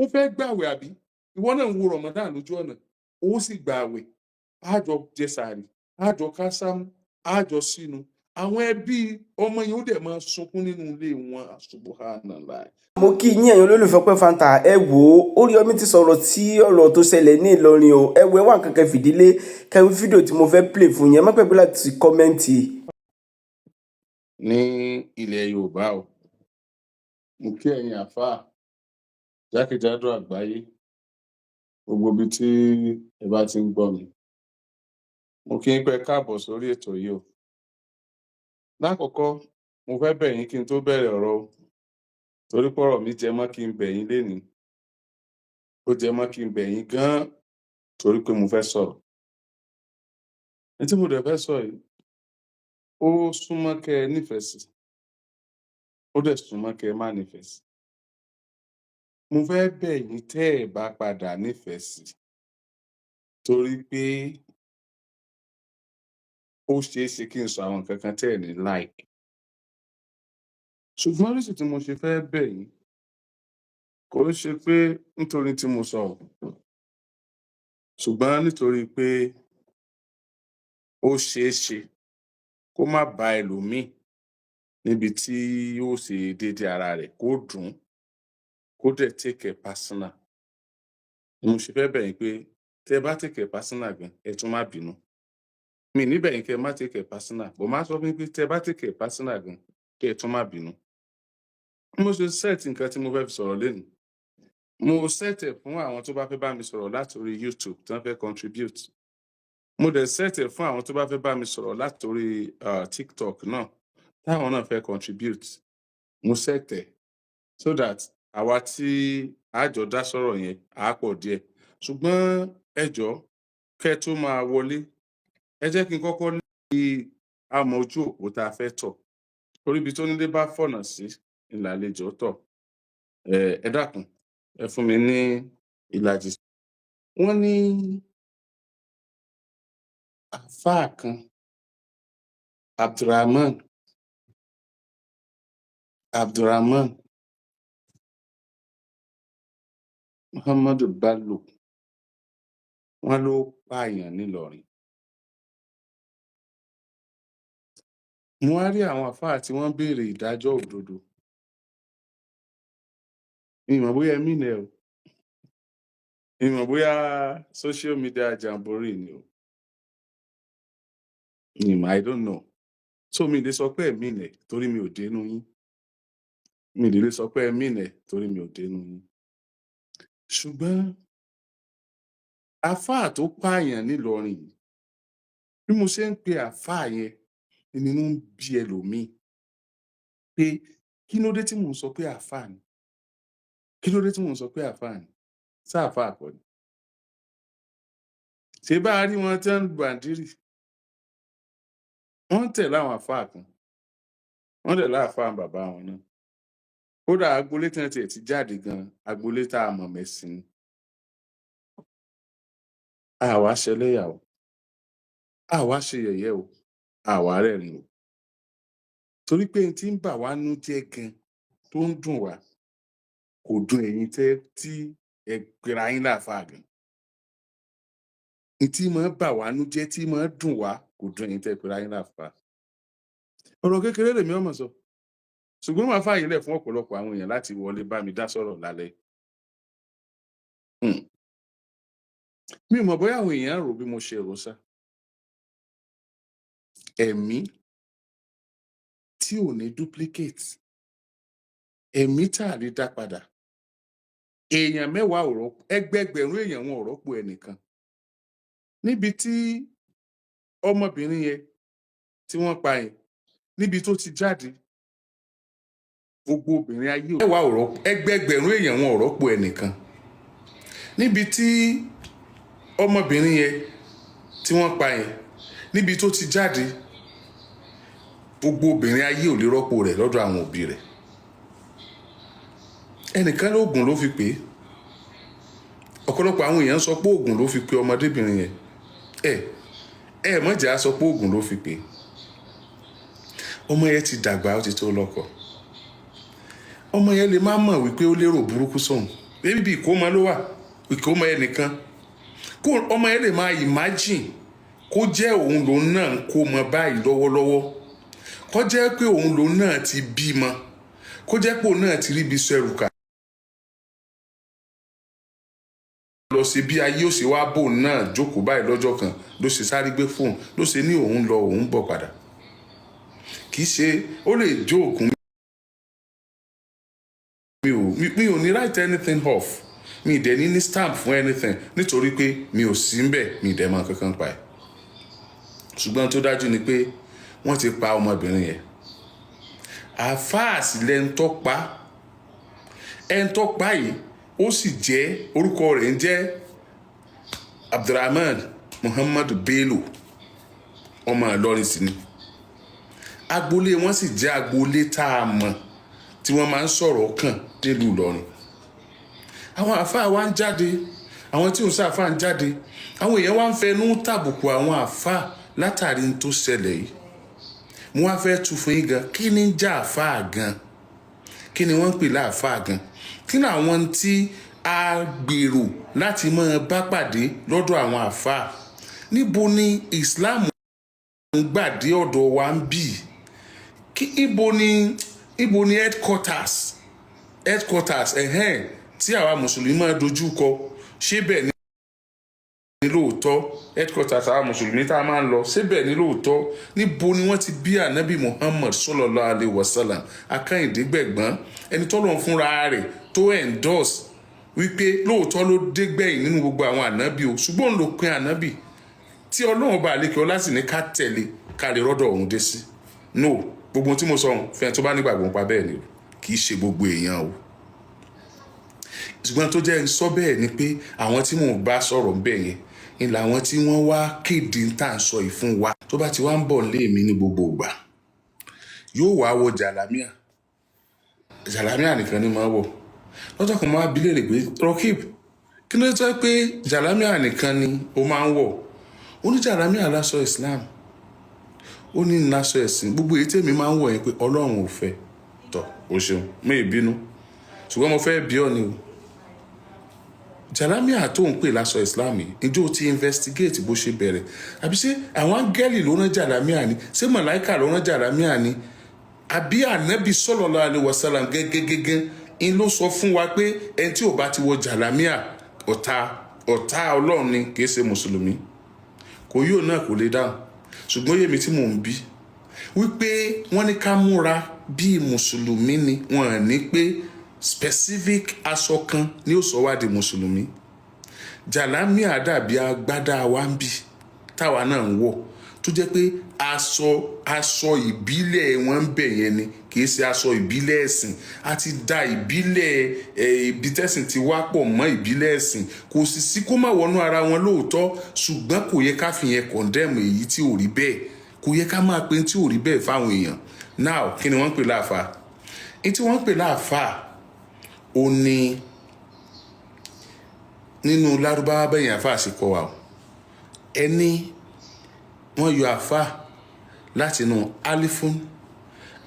ó fẹ́ gbààwẹ̀ àbí ìwọ náà ń wo Ramadan lójú ọ̀nà ó sì gbààwẹ̀ àjọ jẹ sààrì àjọ kásámù àjọ sínú àwọn ẹbí ọmọ yìí ó dẹ̀ máa sunkún nínú ilé wọn subhanallah. mo kí yín ẹ̀yin olólùfẹ́ Pẹ́ Fanta ẹ wò ó Oríyọmí ti sọ̀rọ̀ tí ọ̀rọ̀ tó ṣẹlẹ̀ ní Ìlọrin o ẹ wo ẹ wá nǹkan kan fìdílé kẹwé fídíò tí mo fẹ́ play fún yín ẹ má pẹ́ pé láti kọ́mẹ́ǹtì. ní ilẹ̀ Yorùbá o mo kí ẹ̀yin àfáà jákèjádò àgbáyé gbogbo ibi tí ẹ bá ti ń gbọ́ mi mo kí yín pé káàbọ̀ sórí ètò yìí o. lákọ̀ọ́kọ́ mo fẹ́ bẹ̀ yín kí n tó bẹ̀rẹ̀ ọ̀rọ̀ o torí pọ̀rọ̀ mi jẹ mọ́ kí n bẹ̀ yín lénìí ó jẹ mọ́ kí n bẹ̀ yín gan-an torí pé mo fẹ́ sọ̀rọ̀ ní tí mo dẹ̀ fẹ́ sọ yìí ó súnmọ́ kẹ́ ẹ nífẹ̀ẹ́ sí ó dẹ̀ súnmọ́ kẹ́ ẹ má nífẹ̀ẹ́ sí. mo fẹ́ bẹ̀ yín tẹ́ ẹ bá padà nífẹ̀ẹ́ sí torí pé ó ṣeé ṣe kí n sọ àwọn nǹkan kan tẹ́ ẹ ní like ṣùgbọ́n oríṣi tí mo ṣe fẹ́ bẹ̀ yín kò ń ṣe pé nítorí tí mo sọ ọ́ ṣùgbọ́n nítorí pé ó ṣeé ṣe kó má bá ẹlòmíì níbi tí yóò ṣe déédéé ara rẹ̀ kó dùn kó dẹ̀ take it personal. mo ṣe fẹ́ bẹ̀ yín pé tẹ́ ẹ bá take it personal gan ẹ tún má bínú mi níbẹ̀ yín kẹ́ ẹ má take it personal bó má sọ fún mi pé tẹ́ ẹ bá take it personal gan kẹ́ ẹ tún má bínú. mo ṣe set nǹkan tí mo fẹ́ fi sọ̀rọ̀ lénìí mo set ẹ̀ fún àwọn tó bá fẹ́ bá mi sọ̀rọ̀ látòrí YouTube tí wọ́n fẹ́ contribute mo dẹ̀ set ẹ̀ fún àwọn tó bá fẹ́ bá mi sọ̀rọ̀ látòrí TikTok náà táwọn náà fẹ́ contribute mo set ẹ̀ so that àwa tí àjọ dá sọ̀rọ̀ yẹn á pọ̀ díẹ̀ ṣùgbọ́n ẹ jọ̀ọ́ kẹ́ tó máa wọlé ẹ jẹ́ kí n kọ́kọ́ ní àmọ́ ojú òpó tá a fẹ́ tọ̀ torí ibi tó nílé bá fọ̀nà sí ìlàlejò tọ̀ ẹ dákun ẹ fún mi ní ìlàjì. wọ́n ní àfáà kan Abdulrahman Muhammadu Bello wọ́n ló pààyàn nílọrin. mo wá rí àwọn àfáà tí wọ́n béèrè ìdájọ́ òdodo ìmọ̀ bóyá ẹ̀mí nẹ̀ o ìmọ̀ bóyá social media jamboree ni o ìmọ̀ I don't know so mi lè sọ pé ẹ̀mí nẹ̀ torí mi ò dénú yín mi lè sọ pé ẹ̀mí nẹ̀ torí mi ò dénú yín ṣùgbọ́n àfáà tó pààyàn nílọrin yìí bí mo ṣe ń pe àfáà yẹn nínú ń bí ẹlòmíì pé kí ló dé tí mò ń sọ pé àfáà ni kí ló dé tí mò ń sọ pé àfáà ni sáàfáà kọ́ ni ṣé bá a rí wọn tí wọ́n ń bàndírì wọ́n ń tẹ̀lé àwọn àfáà kan wọ́n tẹ̀lé àfáà bàbá wọn náà kódà agboolé tí wọ́n tiẹ̀ ti jáde gan agboolé tá a mọ̀ mẹ́sìn ni àwa ṣẹlẹ́yà o àwa ṣe yẹ̀yẹ́ o àwa rẹ́rìn o torí pé n tí ń bà wá nú jẹ́ gan tó ń dùn wá kò dùn ẹ̀yin tí ẹ pera yín láàfáà gan n tí máa bà wá nú jẹ́ tí máa dùn wá kò dùn ẹ̀yin tẹ́ pera yín láàfáà. ọ̀rọ̀ kékeré lèmi ọmọ sọ ṣùgbọ́n màá fààyè lẹ̀ fún ọ̀pọ̀lọpọ̀ àwọn èèyàn láti wọlé bá mi dá sọ̀rọ̀ lálẹ́. mi ò mọ̀ bóyá àwọn èèyàn rò bí mo ṣe rò sá ẹ̀mí tí ò ní duplicate ẹ̀mí tá a lè dá padà èèyàn mẹ́wàá ò rọ́pò ẹgbẹgbẹ̀rún èèyàn wọn ò rọ́pò ẹnìkan níbi tí ọmọbìnrin yẹn tí wọ́n pa yẹn níbi tó ti jáde gbogbo obìnrin ayé mẹ́wàá ò rọ́pò ẹgbẹgbẹ̀rún èèyàn wọn ò rọ́pò ẹnìkan níbi tí ọmọbìnrin yẹn tí wọ́n pa yẹn níbi tó ti jáde gbogbo obìnrin ayé ò lè rọ́pò rẹ̀ lọ́dọ̀ àwọn òbí rẹ̀ ẹnìkan lóògùn ló fi pè é ọ̀pọ̀lọpọ̀ àwọn èèyàn sọ pé oògùn ló fi pè ọmọdébìnrin yẹn mọ̀jà sọ pé oògùn ló fi pè é ọmọ yẹn ti dàgbà ó ti tó lọ́kọ ọmọ yẹn lè má mọ̀ wípé ó lérò burúkú sóhun bí ìkómọ ló wà, ìkómọ ẹnìkan kó ọmọ ẹ lè máa imagine kó jẹ́ òun lòun náà ń kó mọ báyìí lọ́wọ́lọ́wọ́, kó jẹ́ pé òun lòun náà ti bímọ, kó jẹ́ pé òun náà ti ríbi sọ ẹrù kà lọ sí bí ayé ó ṣe wá bò náà jókòó báyìí lọ́jọ́ kan ló ṣe sáré gbé fóònù ló ṣe ní òun lọ òun bọ̀ padà. Kì í ṣe ó lè jó òkun mi ò ní write anything off, mi dẹ̀ ní stamp fún anything nítorí pé mi ò sí ń bẹ̀, mi dẹ̀ mọ̀ kankan pa ẹ̀. Ṣùgbọ́n tó dájú ni pé wọ́n ti pa ọmọbìnrin yẹn. Àfáà sì lẹ́ni tó pa, ẹni tó pa yìí ó sì jẹ́ orúkọ rẹ̀ ń jẹ́ Abdulrahman Muhammadu Bello, ọmọ Ìlọrin sí ni. Agboolé wọn sì jẹ́ agboolé tá a mọ̀ tí wọ́n máa ń sọ̀rọ̀ kàn nílùú Ìlọrin. Àwọn àfáà wa ń jáde, àwọn tí ò ń sáfáà ń jáde, àwọn èèyàn wá ń fẹnu tàbùkù àwọn àfáà látàrí tó ṣẹlẹ̀ yìí. Mo wá fẹ́ tú fún yín gan, kí ni ń já àfáà gan? Kí ni wọ́n ń pè láàfáà gan? Kí ni àwọn tí a gbèrò láti máa bá pàdé lọ́dọ̀ àwọn àfáà? Níbo ni Islam ń gbàdé ọ̀dọ̀ wa ń bì? Ibo ni headquarters tí àwa mùsùlùmí máa dojú kọ? Ṣé bẹ́ẹ̀ ni lóòótọ́ headquarters àwa mùsùlùmí tá a máa ń lọ? Ṣé bẹ́ẹ̀ ni lóòótọ́? Níbo ni wọ́n ti bí ànábì Muhammad sallallahu alaihi wasallam Akẹ́yìndé Gbẹ̀gbọ́n, ẹni tọ́lọ́run fúnra rẹ̀ tó endorse wípé lóòótọ́ ló dé gbẹ̀yìn nínú gbogbo àwọn ànábì o, ṣùgbọ́n òun ló pin ànábì tí Ọlọ́run bá lékè ọlá sì ní ká tẹ̀lé ká lè rọ́dọ̀ òun dé sí. No, gbogbo tí mo sọ ohun fẹ́ẹ́ tó bá nígbàgbọ́ pa bẹ́ẹ̀ ni o, kì í ṣe gbogbo èèyàn o. Ṣùgbọ́n tó jẹ́ ń sọ bẹ́ẹ̀ ni pé àwọn tí mò ń bá sọ̀rọ̀ bẹ́ẹ̀ yẹn ni làwọn tí wọ́n wá kéde tá à ń sọ yìí fún wa. Tó bá ti wá ń bọ̀ lé mi ní gbogbo ìgbà yóò wá wọ jàlámíà nìkan ni máa wọ̀. Lọ́jọ́ kan máa bi léèrè pé Roqeeb, kí ló jẹ́ pé jàlámíà nìkan ni ó máa ń wọ̀? Ó ní jàlámíà láṣọ Islam, ó ní láṣọ ẹ̀sìn, gbogbo èyí tèmi máa ń wọ̀ yẹn pé Ọlọ́run ò fẹ́. Tọ́ o ṣeun, mi ì bínú, ṣùgbọ́n mo fẹ́ bí ọ ni o. Jàlámíà tó ń pè láṣọ Islam yìí, ǹjẹ́ o ti investigate bó ṣe bẹ̀rẹ̀? Àbí ṣé àwọn áńgẹ́lì ló rán jàlámíà ni? Ṣé màláìkà ló rán jàlámíà ni? Àbí ànábì sallallahu alaihi wasallam gẹ́gẹ́gẹ́gẹ́ ń ló sọ fún wa pé ẹni tí ò bá ti wọ jàlámíà ọ̀tá Ọlọ́run ni, kìí ṣe mùsùlùmí? Kò yóò náà kò lè dáhùn. Ṣùgbọ́n yèmí tí mò ń bí wípé wọ́n ní ká múra bí mùsùlùmí ni, wọ́n ní pé specific aṣọ kan ni ó sọ wá di mùsùlùmí. Jàlámíà dàbí agbádá wa ń bì táwa náà ń wọ̀, tó jẹ́ pé aṣọ ìbílẹ̀ wọn ń bẹ̀ yẹn ni, kìí ṣe aṣọ ìbílẹ̀ ẹ̀sìn. A ti da ìbílẹ̀ ibi tẹ́sìn ti wá pọ̀ mọ́ ìbílẹ̀ ẹ̀sìn, kò sì sí kó má wọnú ara wọn lóòótọ́, ṣùgbọ́n kò yẹ ká fi yẹn condemn èyí tí ò rí bẹ́ẹ̀, kò yẹ ká máa pe tí ò rí bẹ́ẹ̀ fáwọn èèyàn. Now kí ni wọ́n ń pè láàfáà? Èyí tí wọ́n ń pè láàfáà ó ní nínú Lárúbáwá bẹ́yìn àfáà sì kọ́ wa o. Ẹni wọ́n yọ àfáà láti inú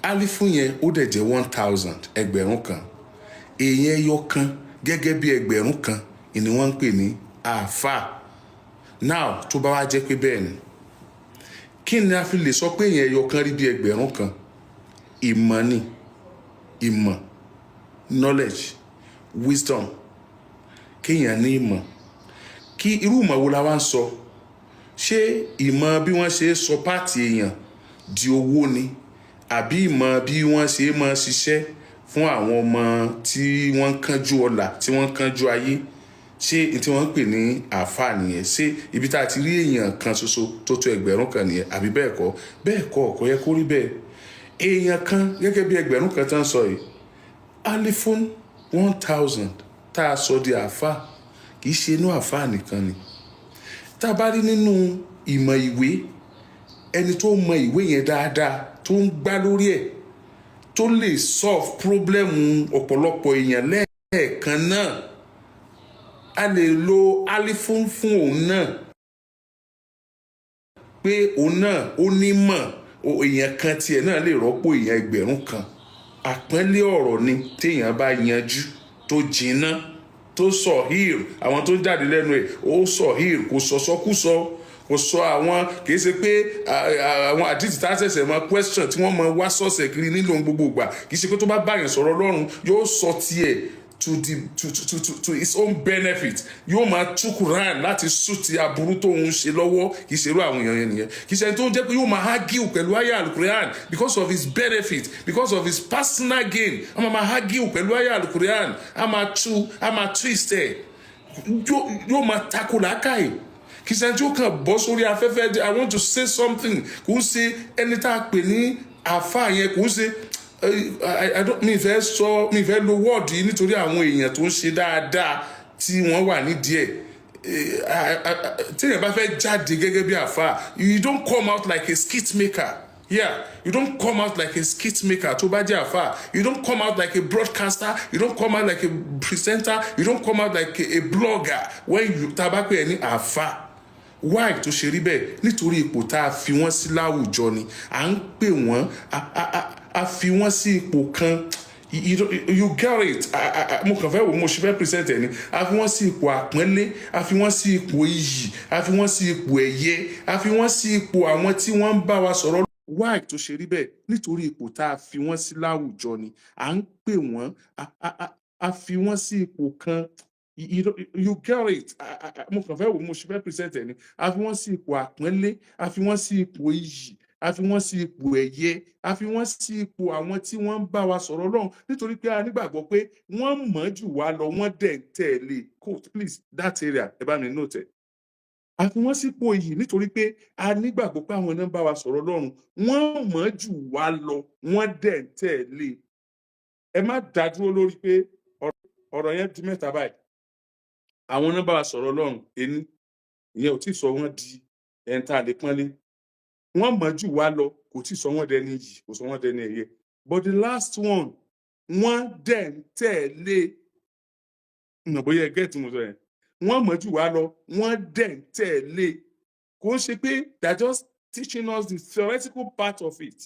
alifun yẹn ó dẹ̀ jẹ́ 1000 ẹgbẹ̀rún kan. Èèyàn ẹyọ kan gẹ́gẹ́ bí ẹgbẹ̀rún kan ni wọ́n ń pè ní àfáà. Now tó bá wá jẹ́ pé bẹ́ẹ̀ ni, kí ni a fi lè sọ pé èèyàn ẹyọ kan rí bí ẹgbẹ̀rún kan? Ìmọ̀ ni, ìmọ̀, knowledge, wisdom, kéèyàn ní ìmọ̀. Kí irú ìmọ̀ wo la wá ń sọ? Ṣé ìmọ̀ bí wọ́n ṣe sọ páàtì èèyàn di owó ni? Àbí ìmọ̀ bí wọ́n ṣe máa ṣiṣẹ́ fún àwọn ọmọ tí wọ́n ń kánjú ọlà, tí wọ́n ń kánjú ayé? Ṣé tí wọ́n ń pè ní àfáà nìyẹn? Ṣé ibi tá a ti rí èèyàn kan ṣoṣo tó tó ẹgbẹ̀rún kan nìyẹn? Àbí bẹ́ẹ̀ kọ́? Bẹ́ẹ̀ kọ́, kò yẹ kó rí bẹ́ẹ̀. Èèyàn kan gẹ́gẹ́ bí ẹgbẹ̀rún kan tán sọ yìí, alifun 1000 tá a sọ di àfáà, kì í ṣe inú àfáà nìkan ni. Tá a bá rí nínú ìmọ̀ ìwé, ẹni tó mọ ìwé yẹn dáadáa, tó ń gbá lórí ẹ̀, tó lè solve problem ọ̀pọ̀lọpọ̀ èèyàn lẹ́ẹ̀kan náà, a lè lo alifun fún òun náà pé òun náà ó nímọ̀, èèyàn kan tiẹ̀ náà lè rọ́pò èèyàn ẹgbẹ̀rún kan. Àpọ́nlé ọ̀rọ̀ ni téèyàn bá yanjú tó jinná. tó sọ hír àwọn tó ń jáde lẹ́nu ẹ̀ ó sọ hír kò sọ̀sọ́kúsọ kò sọ àwọn kìí ṣe pé àwọn àdìsí tá a ṣẹ̀ṣẹ̀ mọ question tí wọ́n mọ wá sọ̀sẹ̀ kiri nílò gbogbo ìgbà kìí ṣe pé tó bá báyàn sọ̀rọ̀ Ọlọ́run yóò sọ tiẹ̀ to his own benefit yóò máa tú Quran láti súti aburú tó ń ṣe lọ́wọ́ kìí ṣerú àwọn èèyàn yẹn nìyẹn kìí ṣe tó ń jẹ́ pé yóò máa argue pẹ̀lú àyà alukurean because of his benefit because of his personal gain a máa argue pẹ̀lú àyà alukurean a máa twist ẹ̀ yóò máa takò làákàyè kìí ṣe tí ó kàn bọ́ sórí afẹ́fẹ́ I want to say something kò ń ṣe ẹni tá a pè ní àfa yẹn kò ń ṣe mi fẹ́ lo wọ́ọ̀dù yìí nítorí àwọn èèyàn tó ń ṣe dáadáa tí wọ́n wà nídìí ẹ̀ téèyàn bá fẹ́ jáde gẹ́gẹ́ bí àfa you don't come out like a skit maker you don't come out like a skit maker tó bá jẹ́ àfa you don't come out like a broadcaster you don't come out like a presenter you don't come out like a blogger when you tá a bá pè é ní àfa why tó ṣe rí bẹ́ẹ̀ nítorí ipò tá a fi wọ́n sí láwùjọ ni à ń pè wọ́n a fi wọ́n sí ipò kan you get it mo kàn fẹ́ wo mo ṣe fẹ́ present ẹ̀ ni a fi wọ́n sí ipò àpọ́nlé a fi wọ́n sí ipò iyì a fi wọ́n sí ipò ẹ̀yẹ a fi wọ́n sí ipò àwọn tí wọ́n ń bá wa sọ̀rọ̀ why tó ṣe rí bẹ́ẹ̀ nítorí ipò tá a fi wọ́n sí láwùjọ ni à ń pè wọ́n a fi wọ́n sí ipò kan you get it mo kàn fẹ́ wo mo ṣe fẹ́ present ẹ̀ ni a fi wọ́n sí ipò àpọ́nlé a fi wọ́n sí ipò iyì a fi wọ́n sí ipò ẹ̀yẹ a fi wọ́n sí ipò àwọn tí wọ́n ń bá wa sọ̀rọ̀ Ọlọ́run nítorí pé a nígbàgbọ́ pé wọ́n mọ̀ jù wá lọ wọ́n dẹ̀ ń tẹ̀lé quote please that area ẹ bá mi note ẹ̀ a fi wọ́n sípò iyì nítorí pé a nígbàgbọ́ pé àwọn náà ń bá wa sọ̀rọ̀ Ọlọ́run wọ́n mọ̀ jù wá lọ wọ́n dẹ̀ ń tẹ̀lé ẹ má dá dúró lórí pé ọ̀rọ̀ yẹn di mẹ́ta báyìí àwọn náà bá wa sọ̀rọ̀ Ọlọ́run ẹni ìyẹn ò tí ì sọ wọ́n di ẹni tá a lè pọ́nlé wọ́n mọ̀ jù wá lọ kò tí ì sọ wọ́n dẹni yìí kò sọ wọ́n dẹni ẹ̀yẹ but the last one wọ́n dẹ̀ ń tẹ̀lé ìmọ̀ bóyá ẹgẹ́ tí mo sọ yẹn wọ́n mọ̀ jù wá lọ wọ́n dẹ̀ ń tẹ̀lé kò ń ṣe pé they are just teaching us the theoretical part of it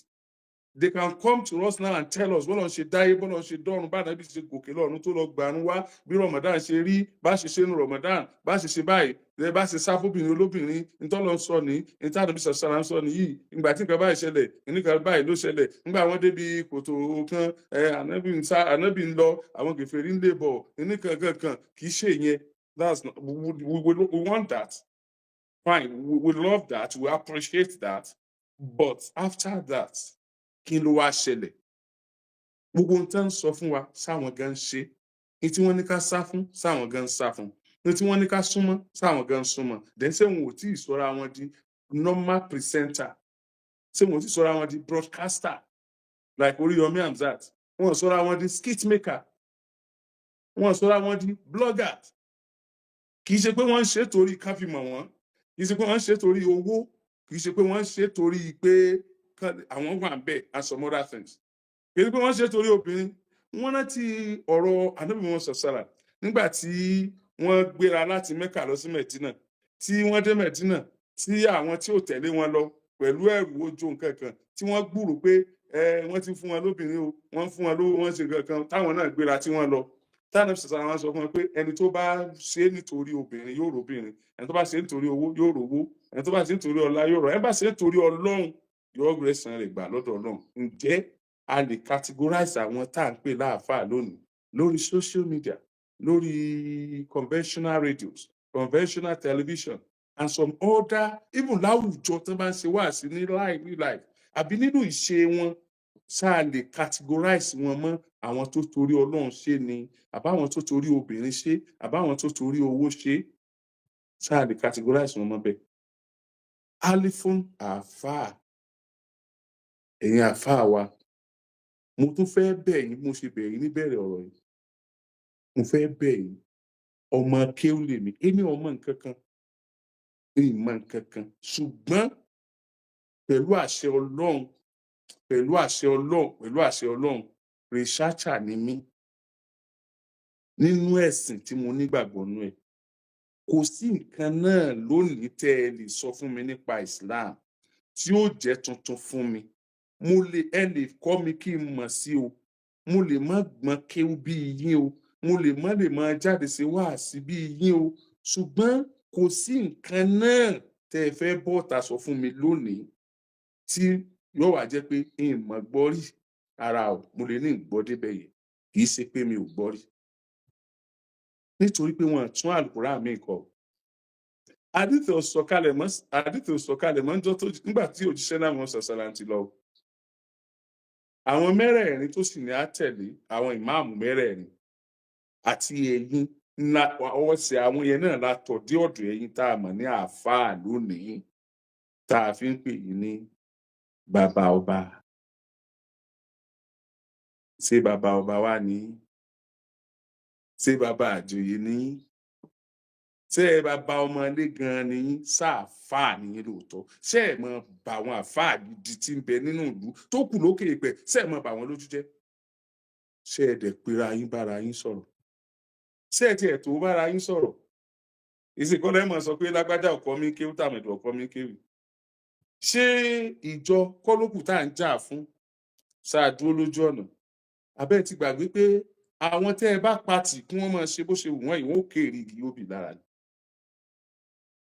they can come to us now and tell us bọ́lá ń ṣe dáyé bọ́lá ń ṣe dọ́run bá nàbí ṣe gòkè lọ́run tó lọ gbàrún wá bí Ramadan ṣe rí bá ṣe ṣe nu Ramadan bá ṣe ṣe báyìí ẹ bá ṣe sáfóbìnrin olóbìnrin ntọ́lọ́ sọ ní ìtàdùbí sàṣàrà ń sọ nìyí ìgbà tí nǹkan báyìí ṣẹlẹ̀ nǹkan báyìí ló ṣẹlẹ̀ nígbà wọn débi kòtò kan ànábì ń lọ àwọn kèfèrí ń lè bọ̀ nǹkan kankan kì í ṣe ìyẹn that's not we want that fine we love that we appreciate that but after that kí ló wá ṣẹlẹ̀ gbogbo ohun tó ń sọ fún wa sáwọn gan ṣe ní tí wọ́n ní ká sá fún sáwọn gan sá fún ní tí wọ́n ní ká súnmọ́ sáwọn gan súnmọ́ then ṣé wọn ò tí ì sọra wọn di normal presenter ṣé wọn ò tí ì sọra wọn di broadcaster like Oríyọmí Hamzat wọn ò sọra wọn di skit maker wọn ò sọra wọn di blogger kì í ṣe pé wọ́n ń ṣe torí ká fi mọ̀ wọ́n kì í ṣe pé wọ́n ń ṣe torí owó kì í ṣe pé wọ́n ń ṣe torí pé àwọn wà bẹ́ẹ̀ and some other things kì í ṣe pé wọ́n ṣe torí obìnrin wọ́n rántí ọ̀rọ̀ Ànábì wọn sọ̀sàrà nígbà tí wọ́n gbéra láti Mẹ́kà lọ sí Mẹ̀dínà tí wọ́n dé Mẹ̀dínà tí àwọn tí ò tẹ̀lé wọn lọ pẹ̀lú ẹ̀rù ojú nǹkan kan tí wọ́n gbúrò pé wọ́n ti fún wọn lóbìnrin o wọ́n fún wọn lówó wọ́n ṣe nǹkan kan táwọn náà gbéra tí wọ́n lọ táwọn sọ̀sàrà wọn sọ fún wọn pé ẹni tó bá ṣe nítorí obìnrin yóò róbìnrin ẹni tó bá ṣe nítorí owó yóò rówó ẹni tó bá ṣe nítorí ọlá yóò rọ ẹni bá ṣe nítorí Ọlọ́run yóò gbẹ̀san rẹ̀ gbà lọ́dọ̀ Ọlọ́run ǹjẹ́ a lè categorize àwọn tá à ń pè láàfáà lónìí lórí social media lórí conventional radios conventional television and some other even láwùjọ tó bá ń ṣe wáàsí ní live àbí nínú ìṣe wọn ṣáà lè categorize wọn mọ́ àwọn tó torí Ọlọ́run ṣe ni àbáwọn tó torí obìnrin ṣe àbáwọn tó torí owó ṣe ṣáà lè categorize wọn mọ́ bẹ́ẹ̀ alifun àfáà ẹ̀yin àfáà wa mo tún fẹ́ bẹ̀ yín mo ṣe bẹ̀ yín níbẹ̀rẹ̀ ọ̀rọ̀ yìí mo fẹ́ bẹ̀ yín ọmọ kéwú lèmi èmi ọmọ nǹkan kan ìmọ̀ nǹkan kan ṣùgbọ́n pẹ̀lú àṣẹ Ọlọ́run researcher ni mí nínú ẹ̀sìn tí mo nígbàgbọ́ nú ẹ̀ kò sí nǹkan náà lónìí tẹ́ ẹ lè sọ fún mi nípa Islam tí ó jẹ́ tuntun fún mi ẹ lè kọ́ mi kí n mọ̀ sí o mo lè má gbọ́n kéwú bí yín o mo lè máa jáde ṣe wáàsí bí yín o ṣùgbọ́n kò sí nǹkan náà tẹ́ ẹ fẹ́ bọ́ta sọ fún mi lónìí tí yóò wá jẹ́ pé ìmọ̀ gbọ́ rí ara o mo lè ní ìgbọ́ débẹ̀ yẹn kì í ṣe pé mi ò gbọ́ rí nítorí pé wọ́n tún àlùkùránì mi kọ àdìtì ò sọ̀kalẹ̀ mọ́ níjọ́ tó nígbà tí òjíṣẹ́ náà wọn sọ̀sọ̀lá ti lọ àwọn mẹ́rẹ̀ẹ̀rin tó sì ní àtẹ̀lé àwọn ìmáàmù mẹ́rẹ̀ẹ̀rin àti ẹ̀yin ńlá ọ̀sẹ̀ àwọn yẹn náà la tọ̀ dé ọ̀dọ̀ ẹ̀yin tá a mọ̀ ní àáfàá lónìí tá a fi ń pè yín ní bàbá ọba ṣé bàbá ọba wá ní ṣé bàbá àjòyè ní ṣé bàbá ọmọlé gan ni yín sáàfáà nìyẹn lóòótọ́ ṣé ẹ mọ bà àwọn àfáà gidi tí ń bẹ nínú ìlú tó kù lókè èèpẹ̀ ṣé ẹ mọ bà wọn lójú jẹ́ ṣé ẹ dẹ̀ pera yín bára yín sọ̀rọ̀ ṣé ẹ tiẹ̀ tó bára yín sọ̀rọ̀ ìsìnkọ́ lẹ́mọ̀ sọ pé lágbájá ọkọ mi kéwú tàmẹ̀dù ọkọ mi kéwú ṣé ìjọ kọ́lókù tá à ń jà fún ṣáà dúró lójú ọ̀nà abẹ́ ti gbàgbé pé àwọn tẹ́ ẹ bá patì kí wọ́n máa ṣe bó ṣe wù wọ́n ìwọ́n ó kéré igi obì lára ni.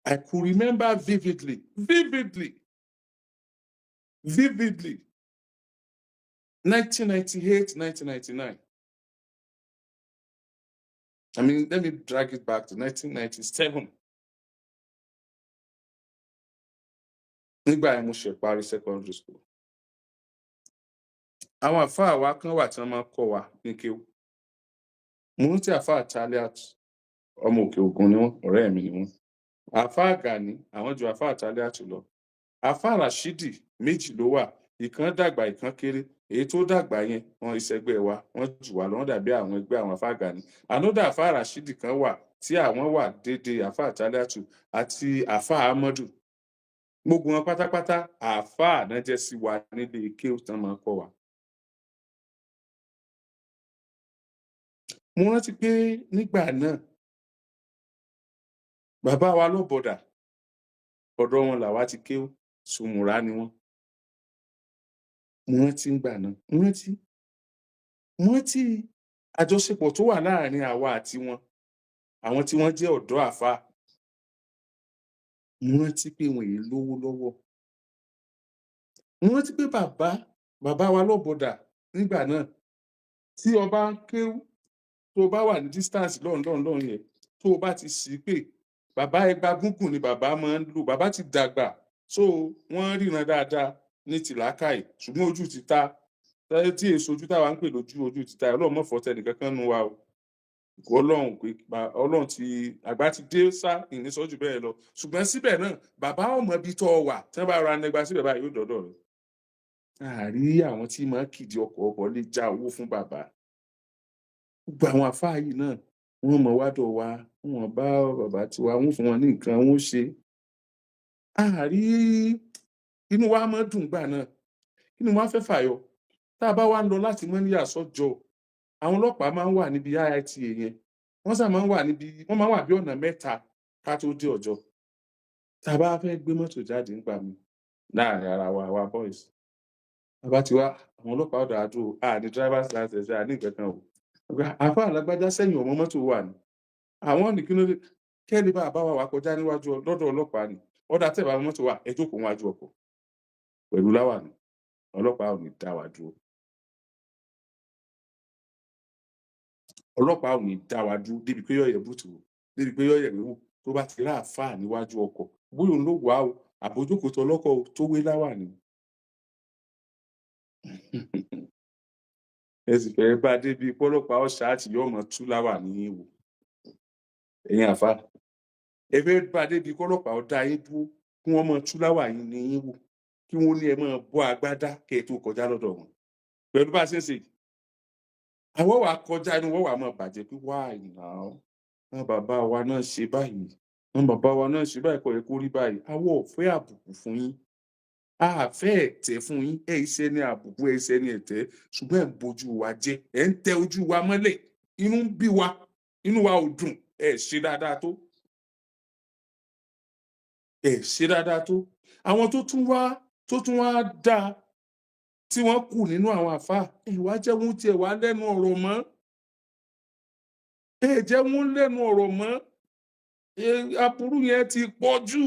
I could remember vividly 1998, 1999. I mean, let me drag it back to 1997. Nígbà yẹn mo ṣe parí secondary school. Àwọn àfáà wa kan wà tí wọ́n máa ń kọ́ wa ní kéwú. Mo rántí àfáà Taliat, ọmọ Òkè Ògùn ni wọ́n, ọ̀rẹ́ mi ni wọ́n. Àfáà Gani, àwọn ju àfáà Taliat lọ. Àfáà Rashidi méjì ló wà, ìkan dàgbà ìkan kéré. Èyí tó dàgbà yẹn wọn ìṣẹ̀gbẹ́ wa, wọ́n jù wá lọ, wọ́n dàbí àwọn ẹgbẹ́ àwọn àfáà Gani. Another àfáà Rashidi kan wà tí àwọn wà déédéé àfáà Taliatu àti àfáà Ahmadu. Gbogbo wọn pátápátá àfáà náà jẹ́ sí wa nílé kéwú tán máa ń kọ́ wa. Mo rántí pé nígbà náà bàbá wa lọ́bọ̀dà ọ̀dọ̀ wọn làwa ti kéwú sùmùrà ni wọ́n. Mo rántí ńgbà náà mo rántí àjọṣepọ̀ tó wà láàrin àwa àti wọn àwọn tí wọ́n jẹ́ ọ̀dọ́ àfáà. Mo rántí pé wọn èé lówó lọ́wọ́. Mo rántí pé bàbá wa lọ́bọ̀dà nígbà náà tí o bá ń kéwú tó bá wà ní distance lọ́hùn yẹn tó o bá ti sì pé bàbá ẹgba gúngùn ni bàbá máa ń lò bàbá ti dàgbà so wọ́n ríran dáadáa ní tìlákàì ṣùgbọ́n ojú ti ta tí èso ojú táwa ń pè lójú ojú ti ta Ọlọ́run mọ̀ fọ́tẹ́ nìkankan nu wa o Ọlọ́run ti àgbà ti dé sá ìníṣọ́jú bẹ́ẹ̀ lọ ṣùgbọ́n síbẹ̀ náà bàbá ọmọ ibi tó wà tí wọ́n bá ra nẹgba síbẹ̀ báyìí yóò dọ́dọ̀ rẹ̀. Àrí àwọn tí máa ń kìdí ọkọ̀ lè já owó fún bàbá. Gbogbo àwọn àfáà yìí náà wọ́n mọ̀ wádọ̀ wa wọ́n bá bàbá tiwa wọ́n fún wọn ní nǹkan wọ́n ṣe. Àrí inú wa máa dùn gbà náà inú wa fẹ́ fàyọ tá a bá wá ń lọ láti Mọ́níyà sọ́jọ́ àwọn ọlọ́pàá máa ń wà níbi IITA yẹn wọ́n sá máa ń wà bí ọ̀nà mẹ́ta ká tó dé ọjọ́ tá a bá fẹ́ gbé mọ́tò jáde nígbà mi láàrin ara wa boys bàbá tiwa àwọn ọlọ́pàá ọ̀dà àdúró ní driver's license ní nǹkan kan o àfá alágbájá sẹ́yìn ọmọ mọ́tò wà ní àwọn ní kí ló dé kẹ́lẹ́ bá bá wa kọjá níwájú lọ́dọ̀ ọlọ́pàá ni ọ̀dà tẹ̀ bá mọ́tò wà ẹ jókòó wájú ọkọ̀ pẹ̀lú láwàní ọlọ́pàá ò ní dá wa dúró. Ọlọ́pàá ò ní dá wa dúró débi pé yọ̀yẹ̀ bùtù débi pé yọ̀yẹ̀ wíwò tó bá ti rá àfáà níwájú ọkọ̀ bóyá òun ló wà o àbójókòó tó ọlọ́kọ̀ tó wé láwàní. Ẹ sì fẹ́ bá débi pọ́lọ́pàá ọ̀ṣà àti yọ̀mọ̀ tú láwàní yín wò ẹ̀yin àfáà ẹ fẹ́ bá débi pọ́lọ́pàá ọ̀dà yín dúró kí wọ́n mọ̀ tú láwàní yín wò kí wọ́n ní ẹ máa bọ́ agbádá kẹ́ ẹ tó kọjá lọ́dọ̀ wọn pẹ̀lú bá a ṣe ń ṣe àwọn wà kọjá inú wọn wà máa bàjẹ́ pé wá ìnáwó wọn bàbá wa náà ṣe báyìí kò yẹ kó rí báyìí àwọn ò fẹ́ àbùkù fún yín a fẹ́ ẹ̀tẹ́ fún yín ẹ̀ iṣẹ́ ní àbùkù ẹ̀ iṣẹ́ ní ẹ̀tẹ́ ṣùgbọ́n ẹ̀ ń bojú wa jẹ́ ẹ̀ ń tẹ ojú wa mọ́lẹ̀ inú ń bí wa inú wa ò dùn ẹ̀ ṣe dáadáa tó àwọn tó tún wá dáa tí wọ́n kù nínú àwọn àfáà ìwà jẹ́ wọ́n tiẹ̀ wá lẹ́nu ọ̀rọ̀ mọ́ ẹ jẹ́ wọ́n lẹ́nu ọ̀rọ̀ mọ́, aburú yẹn ti pọ̀ jù.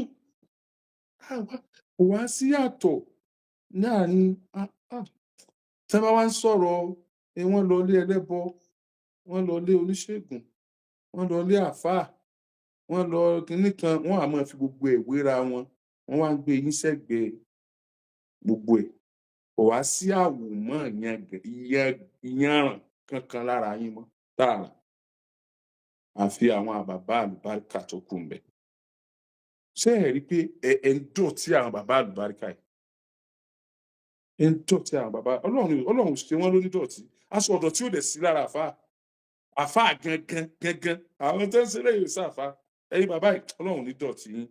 Kò wá sí àtọ̀ láàrin tí wọ́n bá wá ń sọ̀rọ̀ wọ́n lọ ilé ẹlẹ́bọ, wọ́n lọ ilé oníṣègùn, wọ́n lọ ilé àáfàá, wọ́n lọ kinní kan, wọ́n á máa fi gbogbo ẹ̀ wéra wọn, wọ́n wá ń gbé yín sẹ́gbẹ̀ẹ́ gbogbo ẹ̀. Kò wá sí àwòmọ́ ìyanràn kankan lára yín mọ́ tààrà, àfi àwọn bàbá àlùbáríkà tó kù ńbẹ̀. Ṣé ẹ rí pé ẹ ń dọ̀tí àwọn bàbá àlùbáríkà yìí? Ẹ ń dọ̀tí àwọn bàbá Ọlọ́run ṣe wọ́n lónídọ̀tí. Aṣọ ìdọ̀tí ò dẹ̀ sí lára àáfàá. Àáfàá gangan àwọn tó ń ṣe eléyìí ò ṣàáfàá. Ẹ̀yin bàbá yìí, Ọlọ́run ò ní dọ̀tí yín,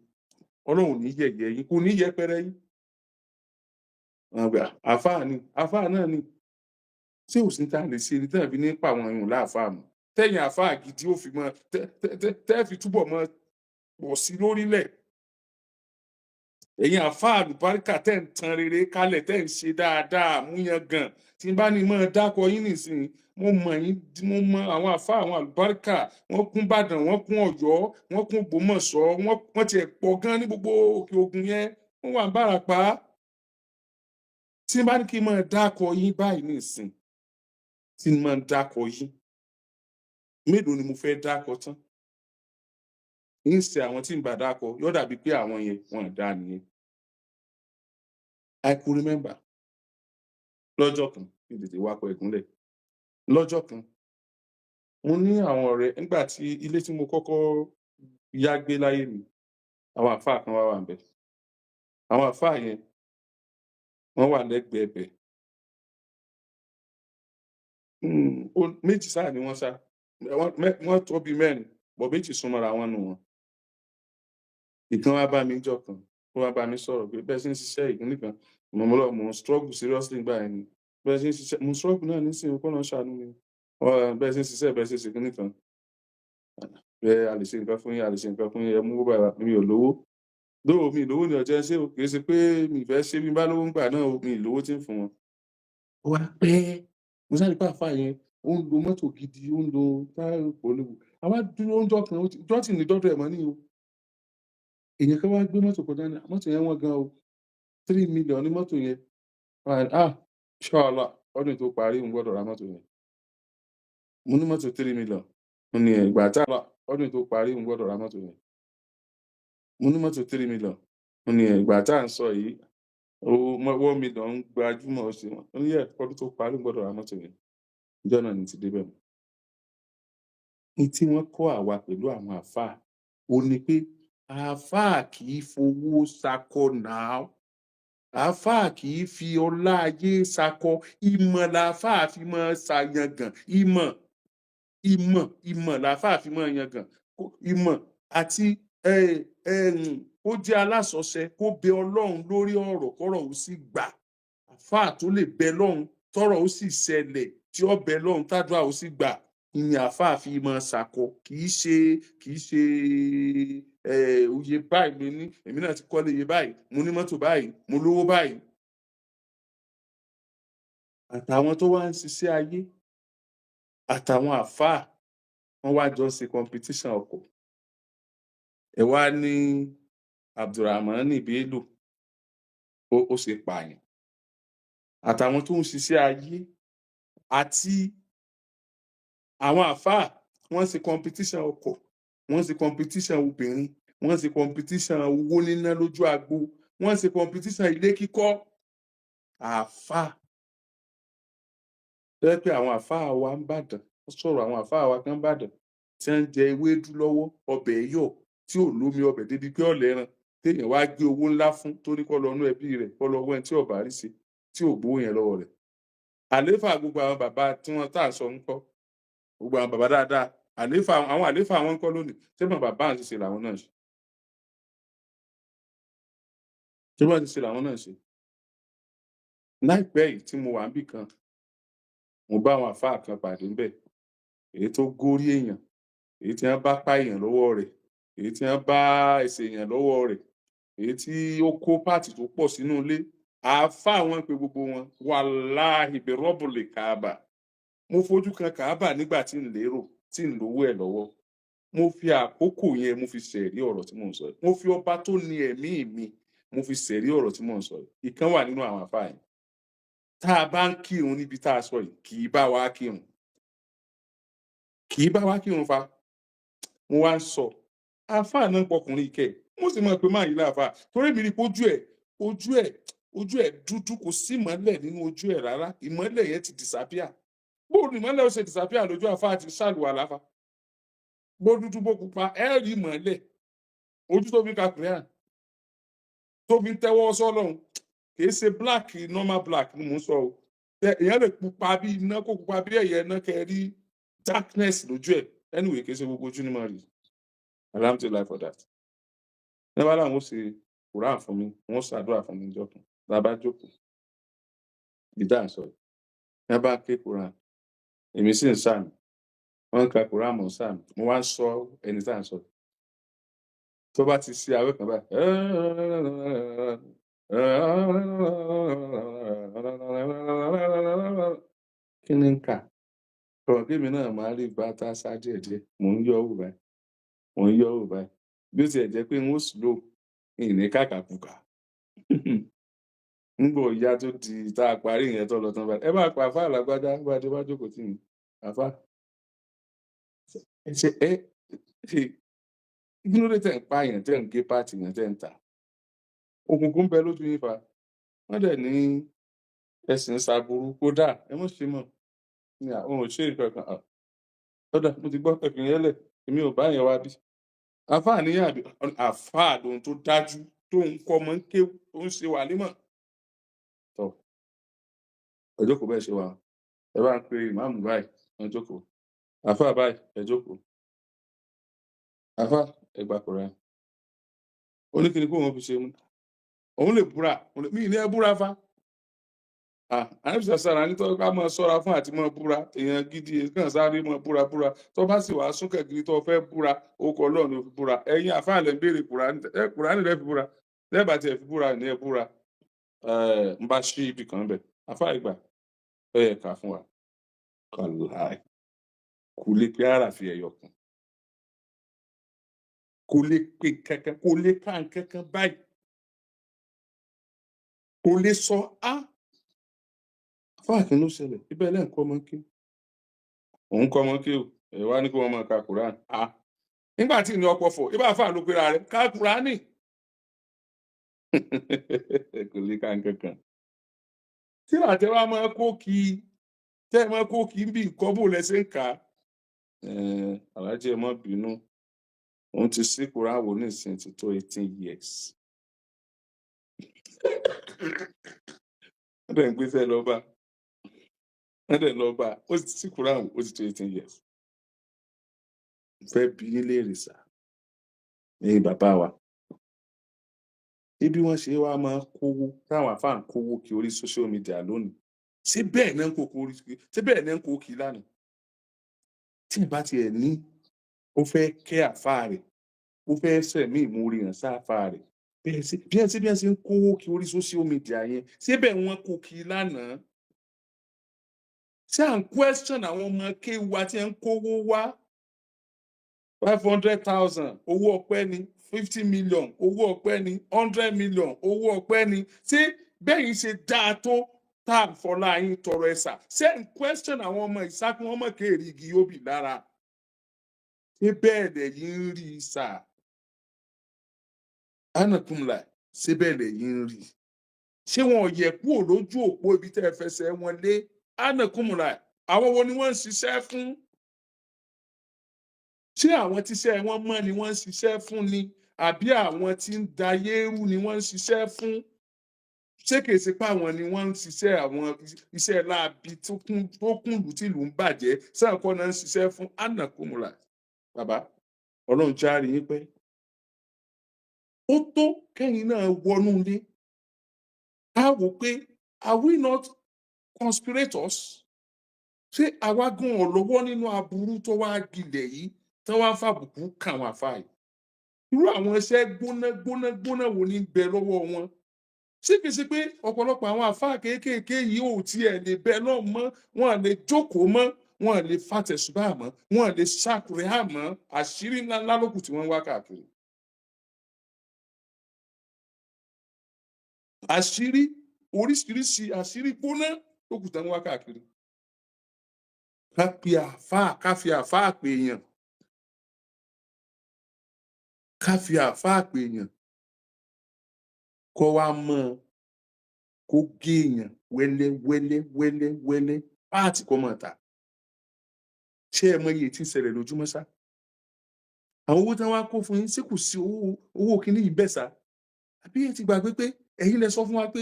Ọlọ́run ò ní yẹ̀yẹ́ yín, kò ní yẹpẹrẹ yín. Àáfàá náà ni. Ṣé ò sí ní tá a lè ṣe ni tẹ́ ẹ̀ fi ní pa àwọn èèyàn láàfáà mọ́? Tẹ́yin àáfàá gidi ó fi mọ́ tẹ́ fi túbọ̀ mọ́ pọ̀ sí lórílẹ̀. Ẹ̀yin àáfàá àlùbáríkà tẹ́ ń tan rere kálẹ̀, tẹ́ ń ṣe dáadáa àmúyangàn. Tí n bá ní mọ́ dákọ yín nísìnyí, mo mọ àwọn àáfàá àwọn àlùbáríkà, wọ́n kún Ìbàdàn, wọ́n kún Ọ̀yọ́, wọ́n kún Ògbómọ̀ṣọ́, wọ́n tiẹ̀ pọ̀ gan ní gbogbo òkè Ògùn yẹn, wọ́n wà ní Ìbàràpá. Tí n bá ní kí n máa dákọ yín báyìí nísìnyí, tí n máa dákọ yín, mélòó ni mo fẹ́ dákọ tán? Ń ṣe àwọn tí ń bá dákọ, yóò dàbí pé àwọn yẹn wọn ò dáa nìyẹn. I could remember lọ́jọ́ kan, kí n tètè wakọ̀ ìgúnlẹ̀. Lọ́jọ́ kan, mo ní àwọn ọ̀rẹ́ nígbà tí ilé tí mo kọ́kọ́ yá gbé láyé mi, àwọn àáfàá kan wà ńbẹ̀. Àwọn àáfàá yẹn, wọ́n wà lẹ́gbẹ̀ẹ́ ibẹ̀. Méjì ṣáà ni wọ́n ṣá. Wọ́n tó bí mẹ́rin, but méjì súnmọ́ra wọn nínú wọn. Ìkan wá bá mi níjọ́ kan, ó wá bá mi sọ̀rọ̀ pé bẹ́ẹ̀ ṣe ń ṣiṣẹ́ yìí, kinní kan. Mo ń struggle seriously nígbà yẹn ni. Bẹ́ẹ̀ ṣe ń ṣiṣẹ́, mo struggle náà nísìnyí, k'Ọlọ́run ṣàánú mi. Bẹ́ẹ̀ ṣe ń ṣiṣẹ́, bẹ́ẹ̀ ṣe ṣe kinní kan. A lè ṣe nǹkan fún yín, a lè ṣe nǹkan fún yín, ẹ mú owó báyìí wá. Mi ò lówó. Though mi ò lówó ni ò jẹ́ n ṣe o, kì í ṣe pé mi ì fẹ́ ṣe, bí n bá lówó ńgbà náà o, mi ì lówó tí ń fún wọn. Ó wá pẹ́, mo sá rí pé àáfàá yẹn ó ń lo mọ́tò gidi, ó ń lo táyà pọ̀lọ́wọ́. A wá dúró ńjọ́ kan, ọjọ́ tí ì ní dọ́dọ̀ ẹ̀ mọ́ ní o. Èèyàn kan wá gbé mọ́tò kọjá ní, mọ́tò yẹn wọ́n gan o, 3 million ní mọ́tò yẹn. Inshallah, ọdún tó parí n gbọ́dọ̀ ra mọ́tò yẹn. Mo ní mọ́tò 3 million. Ó ní ìgbà tí ọdún tó parí n gbọ́dọ̀ ra mọ́tò yẹn. Mo ní mọ́tò 3 million. Ó ní ìgbà tí à ń sọ yìí, 1 million gbajúmọ̀ ó ṣe wọ́n. Ó ní ọdún tó parí n gbọ́dọ̀ ra mọ́tò yẹn. Ọjọ́ náà ni ti débẹ̀ mọ́. Ní tí wọ́n kọ́ àwa pẹ̀lú àwọn àáfàá, ó ní pé àáfàá kì í fowó ṣakọ now. Àáfàá kì í fi ọlá ayé ṣakọ. Ìmọ̀ làáfàá fi máa ṣàyangàn. Ìmọ̀ làáfàá fi máa yangàn. Ìmọ̀ àti ó jẹ́ alásọ̀ọ́ṣẹ, kó bẹ Ọlọ́run lórí ọ̀rọ̀ kọ́rọ̀ ó sì gbà. Àáfàá tó lè bẹ Ọlọ́run tọ́rọ̀ ó sì ṣẹlẹ̀, tí ó bẹ Ọlọ́run tádùá ó sì gbà, ni àáfàá fi máa ṣakọ. Kì í ṣe oye báyìí mo ní, èmi náà ti kọ́lé iye báyìí, mo ní mọ́tò báyìí, mo lówó báyìí. Àtàwọn tó wá ń ṣiṣẹ́ ayé, àtàwọn àáfàá, wọ́n wá jọ ṣe competition ọkọ̀. Ẹ wá ní Abdulrahman Bello, ó ṣe pààyàn. Àtàwọn tó ń ṣiṣẹ́ ayé àti àwọn àáfàá, wọ́n ṣe competition ọkọ̀, wọ́n ṣe competition obìnrin, wọ́n ṣe competition owó níná lójú agbo, wọ́n ṣe competition ilé kíkọ́. Àáfàá. Tó jẹ́ pé àwọn àáfàá wa ń'Bàdàn, wọ́n sọ̀rọ̀ àwọn àáfàá wa kan ń'Bàdàn tí wọ́n ń jẹ ewédú lọ́wọ́, ọbẹ̀ yọ̀ tí ò lómi ọbẹ̀ débi pé ó lẹ́ran, téèyàn wá gbé owó ńlá fún tó ní kó lọ nú ẹbí rẹ̀, kó lọ wẹ́n tí ò bá rí ṣe, tí ò gbowó yẹn lọ́wọ́ rẹ̀. Àlééfà gbogbo àwọn bàbá tí wọ́n tà ń sọ ńkọ́? Gbogbo àwọn bàbá dáadáa, àwọn àlééfà wọn ńkọ́ lónìí? Ṣé bọ́n bàbá àwọn ti ṣe làwọn náà ṣe? Ṣé bọ́n ti ṣe làwọn náà ṣe? Láìpẹ́ yìí tí mo wà níbì kan, mo bá àwọn àáfàá kan pàdé ńbẹ̀, èyí tó górí èèyàn, èyí tí wọ́n bá pá èèyàn lọ́wọ́ rẹ̀, èyí tí wọ́n bá ẹsẹ̀ èèyàn lọ́wọ́ rẹ̀, èyí tí ó kó páàtì tó pọ̀ sínú ilé. Àáfàá wọn pe gbogbo wọn. Wàláhì bi Rabbul Kaaba. Mo fojú kan Kaaba nígbà tí ń lérò. tí ń lówó ẹ̀ lọ́wọ́ mo fi àkókò yẹn mo fi ṣẹ̀rí ọ̀rọ̀ tí mò ń sọ yìí mo fi ọba tó ní ẹ̀mí mi mo fi ṣẹ̀rí ọ̀rọ̀ tí mò ń sọ yìí ìkan wà nínú àwọn àfáà yẹn tá a bá ń kírun níbi tá a sọ yìí kì í bá wa kírun fa mo wá ń sọ àfáà náà pọkùnrin kẹ mo sì mọ̀ pé máa yí láàfáà torí mi rí pé ojú ẹ̀ dúdú kò sí ìmọ́lẹ̀ nínú ojú ẹ̀ rárá ìmọ́lẹ̀ yẹn ti disappear bó ni ìmọ́lẹ̀ ó ṣe disappear lójú àfáà ti ṣàlùwà láfa bó dúdú bó pupa ẹ rí ìmọ́lẹ̀ ojú tó fi ka Quran tó fi ń tẹ́wọ́ sọ́lọ́run kìí ṣe black normal black ni mò ń sọ o èèyàn lè pupa bí iná kó pupa bí ẹ̀yẹ iná kẹ́ rí darkness lójú ẹ̀ anyway kìí ṣe gbogbo ojú ni mo rí alhamdulilayi for that nígbà láwọn ó ṣe Quran fún mi wọ́n ṣàdúrà fún mi níjọ́ kan lábá jókòó ìdá ń sọ ẹ bá ké Quran èmi sì ń sàmì wọ́n ka Quran mọ̀ sàmì mo wá ń sọ ẹni tá à ń sọ tó bá ti ṣe àwẹ̀ kan báyìí kí ni ń kà ọ̀rọ̀ kí èmi náà máa rí bàtà sá díẹ̀díẹ̀ mò ń yọ ọ́ báyìí bí ó tiẹ̀ jẹ́ pé n ó slow ìní kàkàkùkà nígbà ìyá tó di tá a parí ìyẹn tó lọ tán báyìí ẹ bá pa àfáà lágbádá bá dé bá jókòó tì mí àfáà ṣe kí ló dé tẹ̀ ń pààyàn tẹ̀ ń gé pààtì yẹn tẹ̀ ń tà òkùnkùn bẹ lójú yín fa wọ́n dẹ̀ ní ẹ̀sìn ṣàbùrú kódà ẹ mọ̀ ṣe mọ̀ ní àwọn òṣèré kankan ọ̀dà mo ti gbọ́ ẹ̀fìn yẹn lẹ̀ èmi ò bá yẹn wá bí àfáà níyàn àbí àfáà lóhun tó dájú tó ń kọ́ ọmọ ń ké tó ń ṣe wà nímọ̀ tọ́ ẹ jókòó bẹ́ẹ̀ ṣe wà ẹ bá ń pe ìmáàmù báyìí ẹ jókòó àfáà báyìí ẹ jókòó àfáà ẹ gbà Kùránì oníkìní kó wọn fi ṣe mú òun lè búra mí ní ẹ búra fa àníbìsà sára ní tó ká máa ṣọ́ra fún àti máa búra èèyàn gidi kàn sáré máa búra tó bá sì wàá súnkẹ̀ gidi tó fẹ́ búra orúkọ Ọlọ́run ló fi búra ẹ̀yin àfáà lẹ ń béèrè Kùránì lẹ fi búra lẹ́bàá tí ẹ fi búra ní ẹ búra ń bá ṣí ibì kan bẹ̀ àfáà ìgbà ẹ yẹ kà fún wa kò lè pé ara fi ẹ̀yọ̀ kan kò lè pé kankan kò lè ká kankan báyìí kò lè sọ àfáà kí ló ṣẹlẹ̀ ibẹ̀ lẹ́ ń kọ́ ọmọ kí òun kọ́ ọmọ kí o ẹ̀ wá ní kí wọ́n máa ka Quran nígbà tí ìní ọ̀pọ̀ fọ̀ ibà àfáà ló pera rẹ̀ ká Kùránì kò lè ká kankan tí àtẹ wa máa kó kí tẹ́ máa kó kí bí nǹkan bò lẹ́sẹ̀ ń kà alájẹ mọ́ bínú òun ti sí Quran wò ní ìsìn ti tó 18 years wọ́n dẹ̀ ń gbéṣẹ́ lọ́ba ó ti sí Quran wò ó ti tó 18 years fẹ́ bí nílé ìrìsà ní bàbá wa ibi wọ́n ṣe wá máa kówó táwọn àfáà ń kówó kí orí social media lónìí ṣé bẹ́ẹ̀ náà ń kó kí lánàá tí ìbá tiẹ̀ ní ó fẹ́ kẹ́ àfáà rẹ̀ ó fẹ́ sẹ̀mí ìmúrí hàn sáfáà rẹ̀ bí ẹ ṣe ń kówó kí orí social media yẹn ṣé bẹ́ẹ̀ wọ́n kó kí lánàá ṣé à ń question àwọn ọmọ kéwà tí ń kówó wá 500,000 owó ọpẹ́ ni 50 million owó ọpẹ́ ni 100 million owó ọpẹ́ ni ṣé bẹ́yìn ṣe dáa tó tá à ń fọlá yín tọrọ ẹ̀sà ṣé ń question àwọn ọmọ ìsákun ọmọ kéèrè igi yóò bì lára ṣé bẹ́ẹ̀ lẹ́yìn ń rí sà ánàkùnlà ṣé bẹ́ẹ̀ lẹ́yìn ń rí ṣé wọn ò yẹ kúrò lójú òpó ibi tẹ́ ẹ fẹsẹ̀ wọn lé ánàkùnlà àwọn wo ni wọ́n ń ṣiṣẹ́ fún ṣé àwọn tíṣẹ́ wọn mọ́ ni wọ́n ń ṣiṣẹ́ fún ni àbí àwọn tí ń dayé rú ni wọ́n ń ṣiṣẹ́ fún ṣé kìí ṣe pé àwọn ni wọ́n ń ṣiṣẹ́ àwọn iṣẹ́ láabi tó kúndùn tí ìlú ń bàjẹ́ sáàkọ́ náà ń ṣiṣẹ́ fún ánàkùnmùlà bàbá Ọlọ́run járe yín pé ó tó kẹ́yìn náà wọnú ilé á wò pé are we not conspirators ṣé àwa gan ọ̀lọ́wọ́ nínú aburú tó wá gilẹ̀ yìí tó wá fàbùkù kàn wá fáì irú àwọn iṣẹ́ gbóná wo ní bẹ lọ́wọ́ wọn ṣé kìí ṣe pé ọ̀pọ̀lọpọ̀ àwọn àfáà kéékèèké yìí ò tiẹ̀ lè bẹ náà mọ́ wọn lè jókòó mọ́ wọn lè fa tẹ̀sùbá mọ́, wọn lè ṣàkùrẹ́ àmọ́, àṣírí ńláńlá lókù tí wọ́n ń wá káàkiri. Àṣírí oríṣiríṣi àṣírí gbóná lókù tí wọ́n ń wá káàkiri. Ká fi àáfàá pè èèyàn. Ká fi àáfàá pè èèyàn. Kó wá mọ́ kó gé èèyàn wẹ́lẹ́ páàtì kó máa tà. Ṣé ẹ mọ iye tí ń ṣẹlẹ̀ lójúmọ́ ṣá? Àwọn owó tí wọ́n wá kó fún yín ṣé kò sí owó kíní yìí bẹ́ẹ̀ ṣá? Àbí ẹ ti gbàgbé pé ẹ̀yin lẹ sọ fún wa pé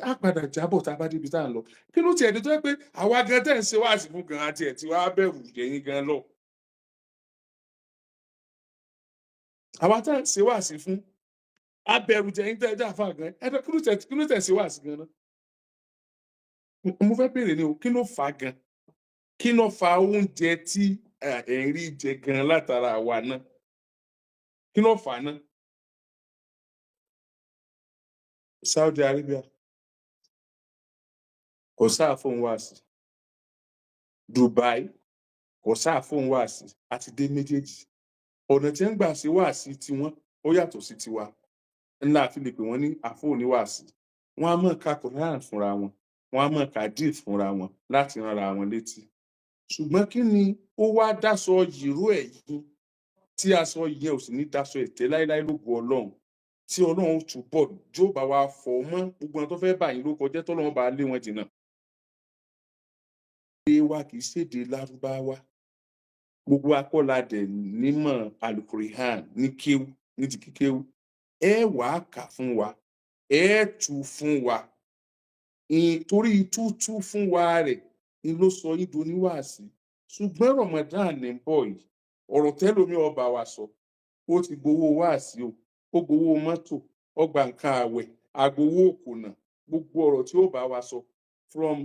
á padà jábọ̀ tá a bá débi tá à ń lọ. Kí ló tiẹ̀ dé tó jẹ́ pé àwa gan tẹ́ ń ṣe wáàsí fún gan àti ẹ̀ tí wàá bẹ̀rù ẹ̀yin gan lọ. Àwa tá à ń ṣe wáàsí fún á bẹ̀rù ẹ̀yin tẹ́ ẹ jẹ́ àfáà gan. Kí ló tẹ̀ ṣe wáàsí gan náà? Mo fẹ́ béèrè ni o, kí ló fà á gan? Kí ló fa oúnjẹ tí ẹ̀ ń rí jẹ gan látara àwa náà? Kí ló fà á náà? Saudi Arabia kò sáà fóun wáàsí. Dubai kò sáà fóun wáàsí. A ti dé méjèèjì. Ọ̀nà tí ń gbà ṣe wáàsí tiwọn ó yàtọ̀ sí tiwa. Ńlá fi lè pè wọ́n ní àfóò ní wáàsí. Wọ́n á máa ka Quran fúnra wọn. Wọ́n á máa ka hadith fúnra wọn láti ránra wọn létí. Ṣùgbọ́n kí ni ó wá dáṣọ yìró ẹ̀ yìí tí aṣọ yẹn ò sì ní dáṣọ ẹ̀tẹ́ láíláí lógo Ọlọ́run, tí Ọlọ́run túbọ̀ jó bá wa fọ̀ mọ́ gbogbo àwọn tó fẹ́ bà yín lórúkọ jẹ́ tọ́lọ́run bá lé wọn jìnnà. Èdè wa kì í ṣèdè Lárúbáwá. Gbogbo akọ́la dẹ̀ nímọ̀ Al-Qur'an ní kéwú ní ti kíkéwú. Ẹ wàá kà fún wa, ẹ tú fún wa. Torí tútú fún wa rẹ̀ ni ló sọ yín doníwàásí. Ṣùgbọ́n Ramadan ní ń bọ̀ yìí, ọ̀rọ̀ tẹ́lómi ọba wa sọ, ó ti gbowó wáàsí o, ó gbowó mọ́tò, ó gba nǹkan àwẹ̀, àgbowó òkùnà, gbogbo ọ̀rọ̀ tí ó bá wa sọ from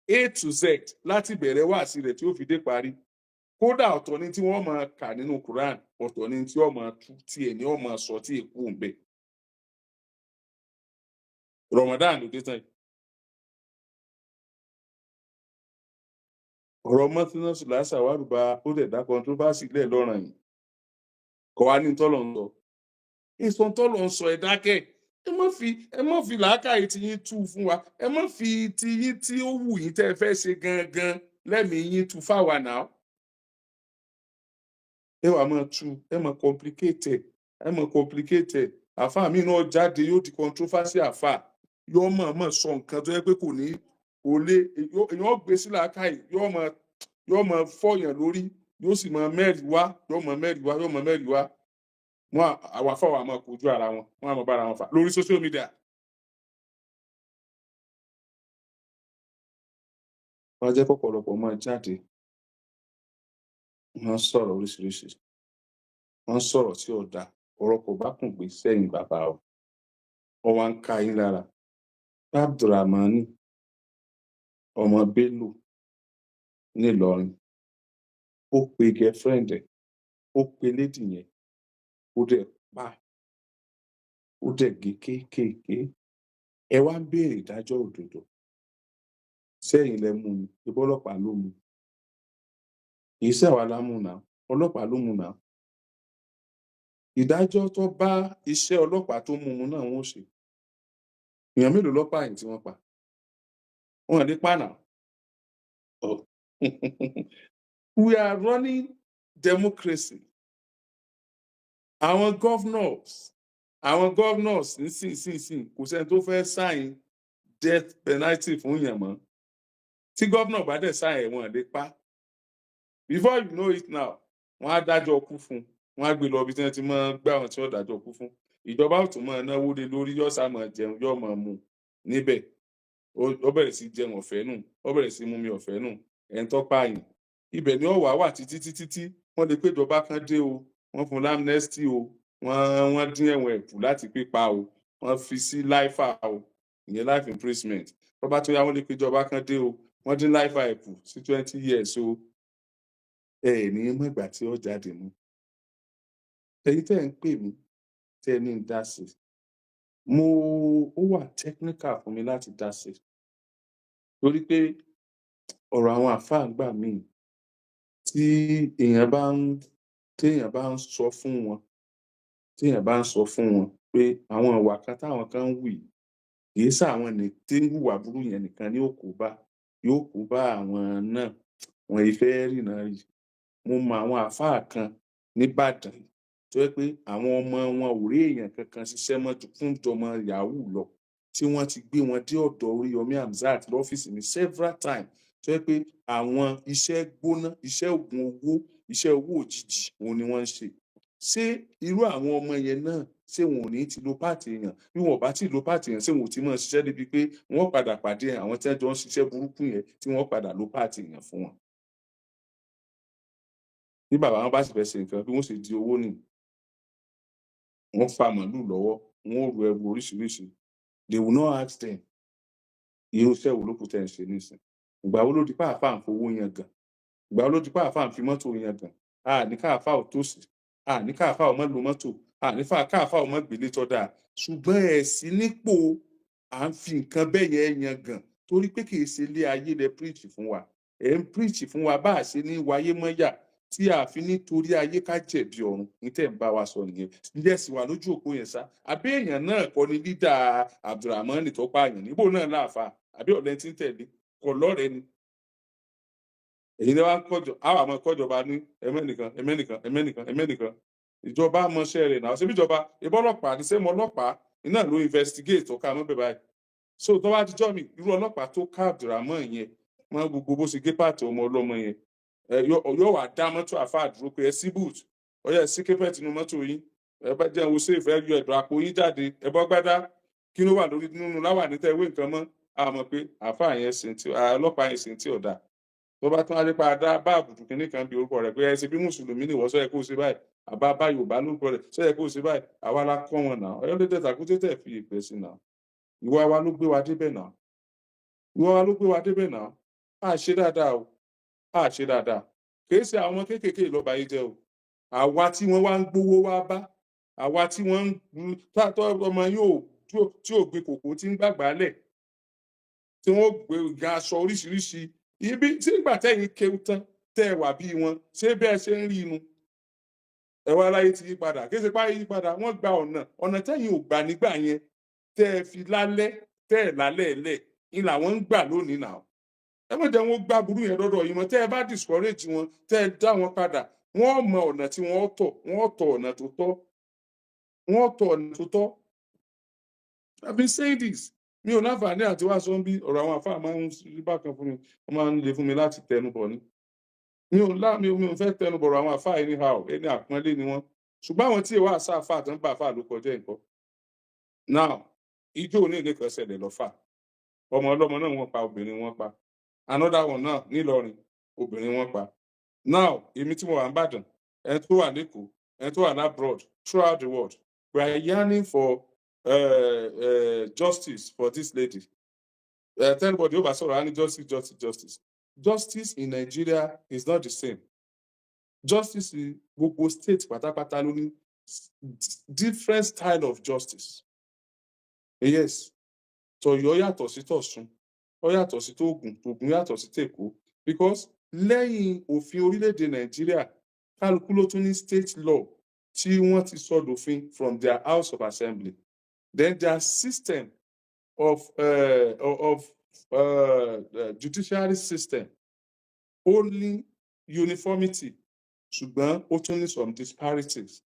A to Z láti bẹ̀rẹ̀ wáàsí rẹ̀ tí ó fi dé parí. Kódà ọ̀tọ̀ ni tí wọ́n máa kà nínú Quran, ọ̀tọ̀ ni tí wọ́n máa tú tí ẹ̀ ní wọ́n máa sọ tí èkó ń bẹ. Ramadan ló dé tán yìí. Ọ̀rọ̀ mọ́tínọ́sì lásà wà rúbá ó dẹ̀ dá controversy lẹ̀ lọ́ràn yìí. Kọ̀ wá ní tọ́lọ̀ ń sọ. Èso tọ́lọ̀ ń sọ ẹ dákẹ́. Ẹ má fi làákàyè tí yín tú fún wa. Ẹ má fi ti yín tí ó wù yín tẹ́ ẹ fẹ́ ṣe gangan lẹ́mìí yín tú fáwa náà. Ẹ wá máa tú, ẹ máa complicate ẹ̀. Àfáà mi náà jáde yóò di controversy àfáà. Yóò mọ̀ sọ nǹkan tó yẹ pé kò lè èèyàn gbé sí làákàyè yóò máa fọyàn lórí yóò sì máa mẹ́rìí wá. Wọn àwọn àfáà wa máa kojú ara wọn, wọn á máa bára wọn fà lórí social media. Wọ́n jẹ́ pọ̀pọ̀lọpọ̀ máa jáde. Wọ́n sọ̀rọ̀ oríṣiríṣi. Wọ́n sọ̀rọ̀ tí ò dáa. Ọ̀rọ̀ kò bá kùn gbé sẹ́yìn bàbá o. Wọ́n wá ń ka yín lára. Abdulrahman ọmọ Bello nílọrin. Ó pe girlfriend ẹ̀. Ó pe lady yẹn. Ó dẹ̀ pa. Ó dẹ̀ gé kéékèèké. Ẹ wá ń béèrè ìdájọ́ òdodo. Sẹ́yìn lẹ mú ni, ṣebí ọlọ́pàá ló mú. Kì í ṣàwa la mú náà, ọlọ́pàá ló mú náà. Ìdájọ́ tó bá iṣẹ́ ọlọ́pàá tó mú un náà wọ́n ṣe. Èèyàn mélòó ló pààyàn tí wọ́n pa? Wọn ò lè pa náà. Oh. We are running democracy. Àwọn governors nísinsìnyí kò sẹ́ni tó fẹ́ sign death penalty fún yẹn mọ́. Tí governor bá dẹ̀ sign ẹ̀ wọ́n lè pa. Before you know it now, wọ́n á dájọ́ kú fún un. Wọ́n á gbé lọ ibi tí wọ́n ti máa gbé àwọn tí wọ́n dájọ́ kú fún. Ìjọba ò tún máa náwó lé lórí, yóò sá máa jẹun, yóò máa mu níbẹ̀. Ó bẹ̀rẹ̀ sí jẹun ọ̀fẹ́ nù, ó bẹ̀rẹ̀ sí mú mi ọ̀fẹ́ nù. Ẹni tó pààyàn. Ibẹ̀ ni ó wà títí. Wọ́n lè pé ìjọba kan dé o, wọ́n fún amnesty o, wọ́n dín ẹ̀wọ̀n ẹ̀kú láti pípa o, wọ́n fi sí life o, ìyẹn life imprisonment. Tó bá tó yá wọ́n lè pé ìjọba kan dé o, wọ́n dín life ẹ̀kú sí 20 years o. Ẹ ní mọ̀ ìgbà tí ó jáde mú. Ẹ̀yin tẹ́ ń pè mí, tẹ́ ní ń dá sí. Ó wà technical fún mi láti dá sí. Torí pé ọ̀rọ̀ àwọn àfáà ńgbà míì tí èèyàn bá ń sọ fún wọn pé àwọn ìwà kan táwọn kan ń hù yìí kì í ṣàwọn tí ń hùwà burú yẹn nìkan ni yóò kó bá àwọn náà, wọn èé fẹ́ ríran rí. Mo mọ àwọn àfáà kan níbàdàn tó jẹ́ pé àwọn ọmọ wọn ò rí èèyàn kankan ṣiṣẹ́ mọ́ fún jọmọ yahoo lọ, tí wọ́n ti gbé wọn dé ọ̀dọ̀ Oríyọmí Hamzat lọ́fíìsì mi several times tó jẹ́ pé àwọn iṣẹ́ gbóná, iṣẹ́ ògùn owó, iṣẹ́ owó òjijì òun ni wọ́n ń ṣe. Ṣé irú àwọn ọmọ yẹn náà ṣé wọn ò ní ti lo páàtì èèyàn? Bí wọn ò bá ti lo páàtì èèyàn, ṣé wọn ò ti máa ṣiṣẹ́ débi pé wọ́n padà pàdé àwọn tí wọ́n jọ ń ṣiṣẹ́ burúkú yẹn tí wọ́n padà lo páàtì èèyàn fún wọn? Bí bàbá wọn bá sì fẹ́ ṣe nǹkan bí wọ́n ṣe di owó nìyí. Wọ́n fa màálù lọ́wọ́, wọ́n ru ẹrù oríṣiríṣi. They will not ask them, irú iṣẹ́ wo ló kù tẹ́ ń ṣe nísìn? Ìgbà wo ló di pé àáfàá ń fowó yangàn? Ìgbà wo ló di pé àáfàá ń fi mọ́tò yangàn? A ní káàfáà ò tòṣì, a ní káàfáà ò má lo mọ́tò, a ní káàfáà ò má gbélé tó dáa. Ṣùgbọ́n ẹ sí nípò à ń fi nǹkan bẹ́ẹ̀ yẹn yangàn torí pé kì í ṣe ilé ayé lẹ preach fún wa. Ẹ ń preach fún wa bá a ṣe ní wáyé mọ́yà tí a fi nítorí ayé ká jẹ̀bi ọ̀run ní tẹ̀ ń bá wa sọ nìyẹn. Ǹjẹ́ sì wà lójú òpó yẹn sá? Àbí èèyàn náà kọ́ ni lídà Abdulrahman tó pààyàn níbo náà láàfáà? Àbí ọ̀lẹ́ tí ń tẹ̀lé? Kọ̀ lọ́rẹ̀ẹ́ ni. Èyí ni wá ń kọ́jọ, àwọn àmọ́ kọ́jọba ní ẹmẹ́nìkan. Ìjọba mọṣẹ́ rẹ̀ náà. Ṣébí ìjọba ìbọ́lọ́pàá ní sẹ́mu ọlọ́pàá iná ló investigate ọ̀ka mọ́ bẹ̀ báyìí. So tó bá dijọ́ mi, irú ọlọ́pàá tó ká Abdulrahman yẹn, wọ́n gbogbo bó ṣe gé pàtó ọmọ ọlọ́mọ yẹn. Yóò wá dá mọ́tò àfáà dúró pé ẹ sí boot, ọyẹ sí képẹ̀tì nínú mọ́tò yín, ẹ bá jẹ́ wo safe ẹ yọ ẹ̀dọ̀ àpò yín jáde, ẹ bọ́ gbádá, kí ló wà lórí nínú láwà ní tẹ́wé nǹkan mọ́? A mọ̀ pé àfáà yẹn ọlọ́pàá yẹn sìn tí ọ̀dà. Tó bá tún wá dé padà bá àbùdù kìíní kan bí orúkọ rẹ̀ pé ẹ ṣe bí mùsùlùmí nìwọ sọ yẹ kó ṣe báyìí, àbá bá Yorùbá lórúkọ rẹ̀ sọ yẹ kó ṣe báyìí, àwa la kọ́ wọn náà. Ọ̀yọ́ ló tẹ̀sà kó tẹ̀ fi ìpè sí náà. Ìwà wa ló gbé wa débẹ̀ náà. A ṣe dáadáa o. Kì í ṣe àwọn kéékèèké lọ́ba yìí jẹ́ o. Àwa tí wọ́n wá ń gbówó wá bá, àwa tí wọ́n ń tọ́ ọmọ yóò tí ò gbé kòkó tí ń gbàgbá lẹ̀, tí wọ́n gbé ga aṣọ oríṣiríṣi. Ibi tí ìgbà tẹ́yìn kéwú tán tẹ́ wà bí wọn, ṣé bẹ́ẹ̀ ṣe ń rí inú? Ẹ wá láyé ti yí padà. Kì í ṣe pé ayé yí padà, wọ́n gba ọ̀nà tẹ́yìn ò gbà nígbà yẹn tẹ́ fi lálẹ́ lẹ̀ ni làwọn ń gbà lónìí náà. Ẹ má jẹ́ wọn gbá burú yẹn lọ́dọ̀ yín mọ́. Tẹ́ ẹ bá discourage wọn, tẹ́ ẹ dá wọn padà, wọ́n mọ ọ̀nà tí wọ́n tọ̀ ọ̀nà tó tọ́. I've been saying this. Mi ò láǹfààní àti wá sọ bí ọ̀rọ̀ àwọn àfáà máa ń rí bákan fún mi, wọ́n máa ń le fún mi láti tẹnubọ̀ ni. Mi ò fẹ́ tẹnubọ̀rọ̀ àwọn àfáà anyhow, ẹni àpọ́nlé ni wọ́n. Ṣùgbọ́n àwọn tí èèwà àṣà àfáà tó ń bá àfáà ló kọjá nǹkan. Now, ijó ní ilé kan ṣẹlẹ̀ lọ́fà. Ọmọ ọlọ́mọ náà wọ́n pa, obìnrin wọn pa. Another one náà nílọrin, obìnrin wọn pa. Now, èmi tí mo wà ní Ìbàdàn, ẹni tó wà lÉkòó, ẹni tó wà abroad, throughout the world, we are yearning for justice for this lady. Tell anybody over sọ̀rọ̀ á ní justice. Justice in Nigeria is not the same. Justice in gbogbo state pátápátá ló ní different style of justice. Yes, tọ̀yọ́ yàtọ̀ sí tọ̀ṣun, ó yàtọ̀ sí t'Ògùn yàtọ̀ sí t'Èkó, because lẹ́yìn òfin orílẹ̀-èdè Nàìjíríà kálukú ló tún ní state law tí wọ́n ti sọ dòfin from their house of assembly. Then their system of judiciary system only uniformity, ṣùgbọ́n ó tún ní some disparities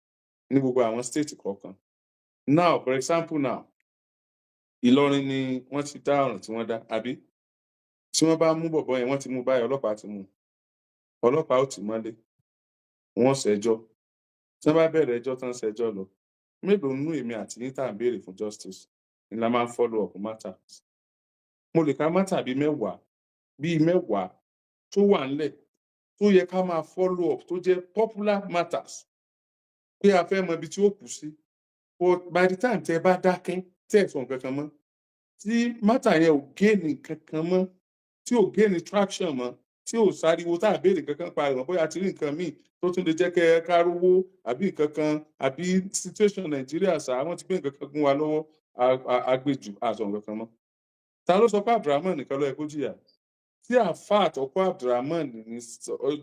ní gbogbo àwọn state kọ̀ọ̀kan. Now, for example now, Ìlọrin ni wọ́n ti dá ọ̀ràn tí wọ́n dá, àbí? Tí wọ́n bá mú bọ̀bọ́ yẹn, wọ́n ti mú báyìí, ọlọ́pàá ti mú. Ọlọ́pàá ó tì mọ́lé, wọ́n ṣẹjọ́. Tí wọ́n bá bẹ̀rẹ̀ ẹjọ́ tán ṣẹjọ́ lọ, mélòó nínú èmi àti yín tá à ń béèrè fún justice ni la máa ń follow up matters. Mo lè ka matter bíi mẹ́wàá tó wà ńlẹ̀ tó yẹ ká máa follow up tó jẹ́ popular matters pé a fẹ́ mọ ibi tí ó kù sí. But by the time tẹ́ bá dákẹ́ tẹ́ ẹ̀ sọ nǹkan kan mọ́, tí matter yẹn ò gain nǹkan kan mọ́, tí ò gain traction mọ́, tí ò sáriwo tá à béèrè kankan pa ìwọ̀n bóyá ti rí nǹkan míì tó tún lè jẹ́ kẹ́ ká rówó àbí nǹkan kan àbí situation Nàìjíríà sá wọ́n ti gbé nǹkan kan gún wa lọ́wọ́ agbèjù àsọ nǹkan kan mọ́. Ta ló sọ pé Abdulrahman nìkan ló yẹ kó jìyà? tí àáfàá àtọkọ Abdulrahman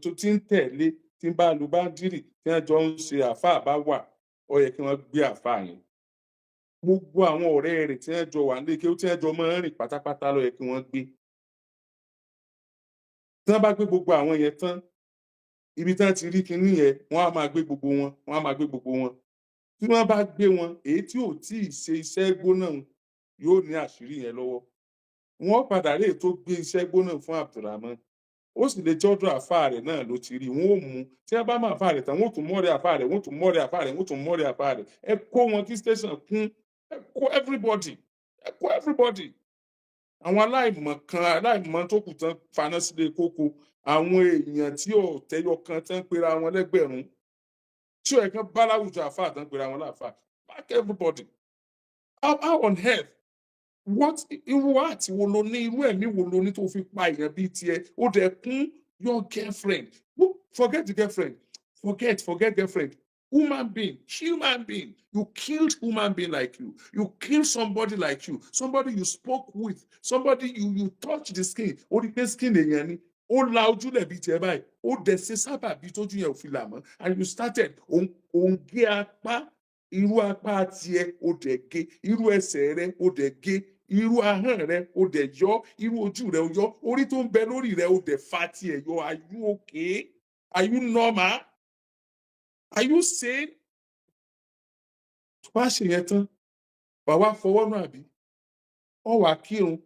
tó ti ń tẹ̀lé tí ń bá lu báńdírì tí wọ́n jọ ń ṣe àáfàá bá wà ó yẹ kí wọ́n gbé àáfàá yẹn gbogbo àwọn ọ̀rẹ́ rẹ̀ tí wọ́n jọ wà nílé kéwú tí wọ́n jọ máa ń rìn pátápátá ló yẹ kí wọ́n gbé tí wọ́n bá gbé gbogbo àwọn yẹn tán ibi tí wọ́n ti rí kinní yẹn wọ́n á máa gbé gbogbo wọn tí wọ́n bá gbé wọn èyí tí ò tí ì ṣe iṣẹ́ gbóná yóò ní àṣírí yẹn lọ́wọ́ wọ́n padà lè tó gbé iṣẹ́ gbóná fún Abdulrahman ó sì lè jọ́dọ̀ àfáà rẹ̀ náà ló ti rí wọn ò mú tí wọ́n bá máa àfáà rẹ̀ tán wọ́n tún mọ́rẹ̀ àfáà rẹ̀ wọ́n tún mọ́rẹ̀ àfáà rẹ̀ wọ́n tún mọ́rẹ̀ àfáà rẹ̀ ẹ kó wọn kí station kún ẹ kó everybody àwọn aláìmọ̀ tó kù tán faná sílé kókó àwọn èèyàn tí ò tẹyọ kan tán pera wọn lẹ́gbẹ̀rún tí ò ẹ̀kan bá láwùjọ àfáà tán pera wọn láàfáà back everybody how on earth what irú àti wo lo ní irú ẹ̀mí wo lo ní tó fi pa èèyàn bíi tiẹ̀ ó dẹ̀ kún your girlfriend forget the girlfriend forget girlfriend human being you killed human being like you killed somebody like you somebody you spoke with somebody you touched the skin ó rí pé skin èèyàn ni ó la ojúlẹ̀ bíi tiẹ̀ báyìí ó dẹ̀ ṣe sábà bíi tójú yẹn ò fi là mọ́ and you started òun gé apá irú apá tiẹ̀ ó dẹ̀ gé irú ẹsẹ̀ rẹ̀ ó dẹ̀ gé irú ahọ́n rẹ̀ ó dẹ̀ yọ irú ojú rẹ̀ ó yọ orí tó ń bẹ lórí rẹ̀ ó dẹ̀ fa tiẹ̀ yọ are you okay are you normal are you sane tó bá ṣe yẹn tán wà wá fọwọ́ náà àbí wọ́n wà kírun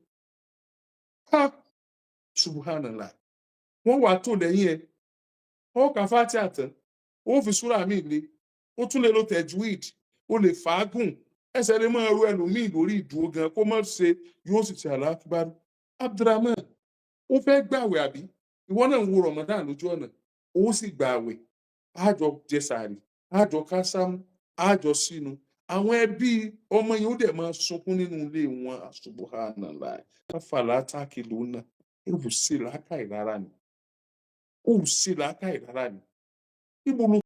subhanallah wọ́n wà tó lẹ́yìn ẹ̀ wọ́n kà Fátíhà tán ó fi súrà míì le ó tún lè lo tajwid ó lè fàágùn ẹsẹ̀ lè máa ro ẹlòmíì lórí ìdúró gan kó má ṣe yóò sì ṣe Allahu Akbar Abdulrahman ó fẹ́ gbààwẹ̀ àbí ìwọ náà ń wo Ramadan lójú ọ̀nà ó sì gbààwẹ̀ àjọ jẹ sààrì àjọ kásámù àjọ sínú àwọn ẹbí ọmọ yẹn ó dẹ̀ máa sunkún nínú ilé wọn subhanallah afala takiluna ó sì làákàyè rárá ni níbo ló